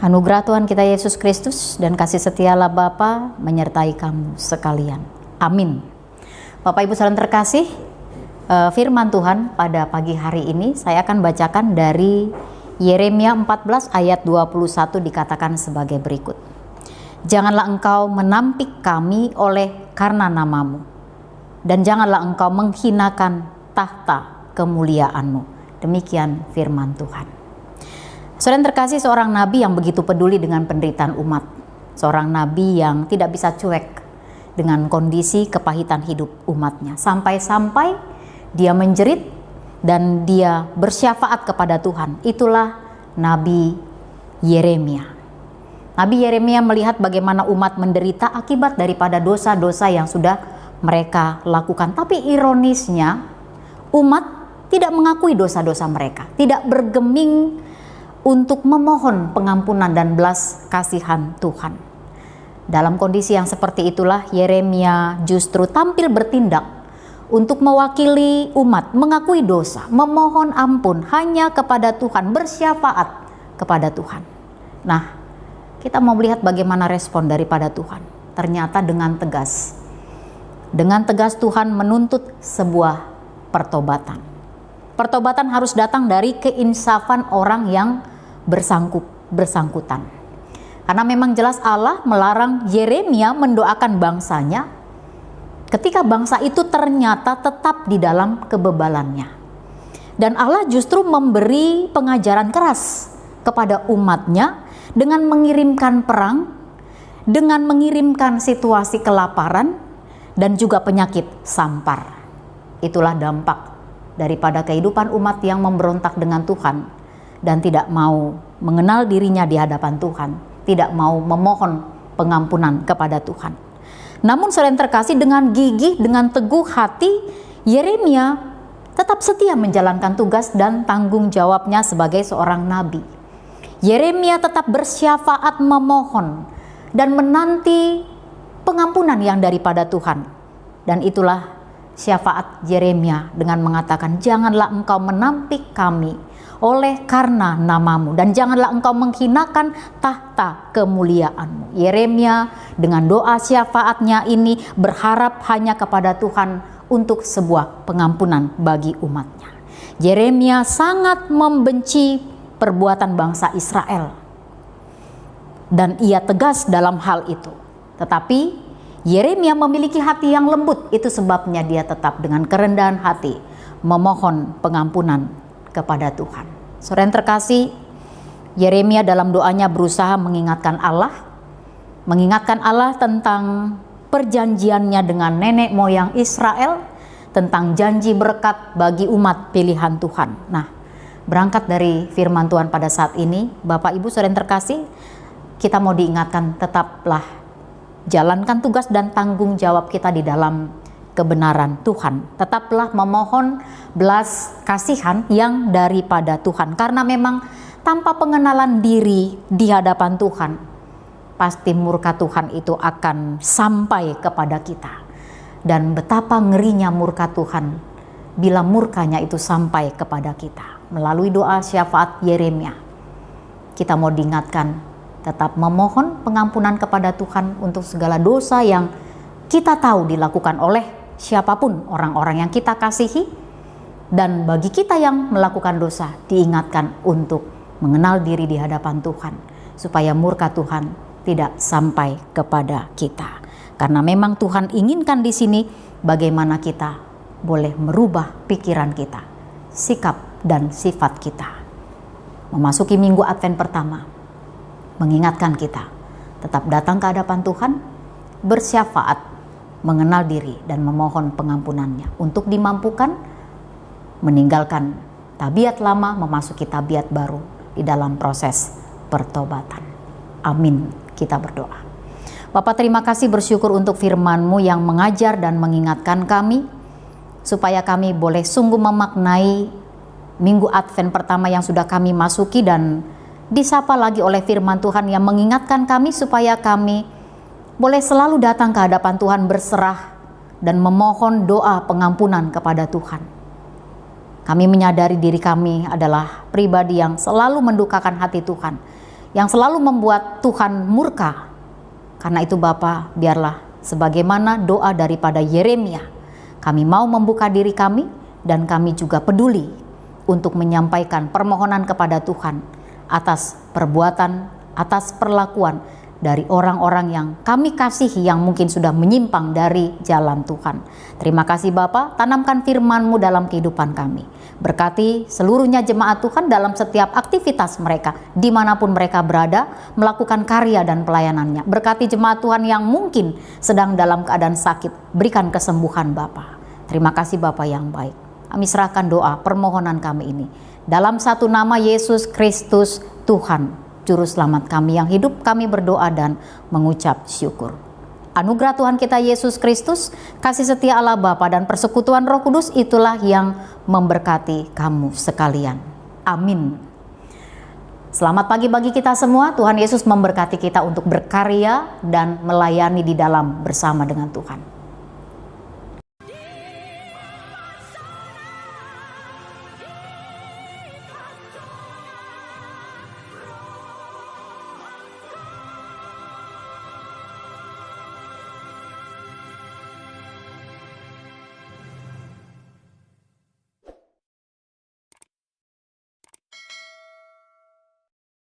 Anugerah Tuhan kita Yesus Kristus dan kasih setia Allah Bapa menyertai kamu sekalian. Amin. Bapak Ibu saudara terkasih, firman Tuhan pada pagi hari ini saya akan bacakan dari Yeremia 14 ayat 21, dikatakan sebagai berikut. Janganlah engkau menampik kami oleh karena namamu, dan janganlah engkau menghinakan tahta kemuliaanmu. Demikian firman Tuhan. Saudara terkasih, seorang nabi yang begitu peduli dengan penderitaan umat, seorang nabi yang tidak bisa cuek dengan kondisi kepahitan hidup umatnya, sampai-sampai dia menjerit dan dia bersyafaat kepada Tuhan. Itulah Nabi Yeremia. Nabi Yeremia melihat bagaimana umat menderita akibat daripada dosa-dosa yang sudah mereka lakukan. Tapi ironisnya, umat tidak mengakui dosa-dosa mereka, tidak bergeming untuk memohon pengampunan dan belas kasihan Tuhan. Dalam kondisi yang seperti itulah Yeremia justru tampil bertindak untuk mewakili umat, mengakui dosa, memohon ampun hanya kepada Tuhan, bersyafaat kepada Tuhan. Nah, kita mau melihat bagaimana respon daripada Tuhan. Ternyata dengan tegas Tuhan menuntut sebuah pertobatan. Pertobatan harus datang dari keinsafan orang yang bersangkutan. Karena memang jelas Allah melarang Yeremia mendoakan bangsanya ketika bangsa itu ternyata tetap di dalam kebebalannya. Dan Allah justru memberi pengajaran keras kepada umatnya dengan mengirimkan perang, dengan mengirimkan situasi kelaparan, dan juga penyakit sampar. Itulah dampak daripada kehidupan umat yang memberontak dengan Tuhan dan tidak mau mengenal dirinya di hadapan Tuhan, tidak mau memohon pengampunan kepada Tuhan. Namun saudara yang terkasih, dengan gigih, dengan teguh hati, Yeremia tetap setia menjalankan tugas dan tanggung jawabnya sebagai seorang nabi. Yeremia tetap bersyafaat, memohon dan menanti pengampunan yang daripada Tuhan. Dan itulah syafaat Yeremia dengan mengatakan, janganlah engkau menampik kami oleh karena namamu, dan janganlah engkau menghinakan tahta kemuliaanmu. Yeremia dengan doa syafaatnya ini berharap hanya kepada Tuhan untuk sebuah pengampunan bagi umatnya. Yeremia sangat membenci perbuatan bangsa Israel dan ia tegas dalam hal itu. Tetapi Yeremia memiliki hati yang lembut, itu sebabnya dia tetap dengan kerendahan hati memohon pengampunan kepada Tuhan. Saudara yang terkasih, Yeremia dalam doanya berusaha mengingatkan Allah tentang perjanjiannya dengan nenek moyang Israel, tentang janji berkat bagi umat pilihan Tuhan. Nah, berangkat dari firman Tuhan pada saat ini, Bapak Ibu saudara yang terkasih, kita mau diingatkan tetaplah jalankan tugas dan tanggung jawab kita di dalam kebenaran Tuhan. Tetaplah memohon belas kasihan yang daripada Tuhan. Karena memang tanpa pengenalan diri di hadapan Tuhan, pasti murka Tuhan itu akan sampai kepada kita. Dan betapa ngerinya murka Tuhan bila murkanya itu sampai kepada kita. Melalui doa syafaat Yeremia, kita mau diingatkan tetap memohon pengampunan kepada Tuhan untuk segala dosa yang kita tahu dilakukan oleh siapapun orang-orang yang kita kasihi. Dan bagi kita yang melakukan dosa, diingatkan untuk mengenal diri di hadapan Tuhan, supaya murka Tuhan tidak sampai kepada kita. Karena memang Tuhan inginkan di sini bagaimana kita boleh merubah pikiran kita, sikap dan sifat kita. Memasuki minggu Advent pertama, mengingatkan kita tetap datang ke hadapan Tuhan, bersyafaat, mengenal diri dan memohon pengampunannya untuk dimampukan meninggalkan tabiat lama, memasuki tabiat baru di dalam proses pertobatan. Amin. Kita berdoa. Bapa, terima kasih, bersyukur untuk firman-Mu yang mengajar dan mengingatkan kami supaya kami boleh sungguh memaknai minggu Advent pertama yang sudah kami masuki, dan disapa lagi oleh firman Tuhan yang mengingatkan kami supaya kami boleh selalu datang ke hadapan Tuhan, berserah dan memohon doa pengampunan kepada Tuhan. Kami menyadari diri kami adalah pribadi yang selalu mendukakan hati Tuhan, yang selalu membuat Tuhan murka. Karena itu Bapa, biarlah sebagaimana doa daripada Yeremia, kami mau membuka diri kami dan kami juga peduli untuk menyampaikan permohonan kepada Tuhan atas perbuatan, atas perlakuan dari orang-orang yang kami kasihi yang mungkin sudah menyimpang dari jalan Tuhan. Terima kasih Bapa, tanamkan firman-Mu dalam kehidupan kami. Berkati seluruhnya jemaat Tuhan dalam setiap aktivitas mereka, dimanapun mereka berada, melakukan karya dan pelayanannya. Berkati jemaat Tuhan yang mungkin sedang dalam keadaan sakit, berikan kesembuhan Bapa. Terima kasih Bapa yang baik. Kami serahkan doa permohonan kami ini dalam satu nama Yesus Kristus Tuhan, Juru Selamat kami yang hidup, kami berdoa dan mengucap syukur. Anugerah Tuhan kita Yesus Kristus, kasih setia Allah Bapa dan persekutuan Roh Kudus itulah yang memberkati kamu sekalian. Amin. Selamat pagi bagi kita semua. Tuhan Yesus memberkati kita untuk berkarya dan melayani di dalam bersama dengan Tuhan.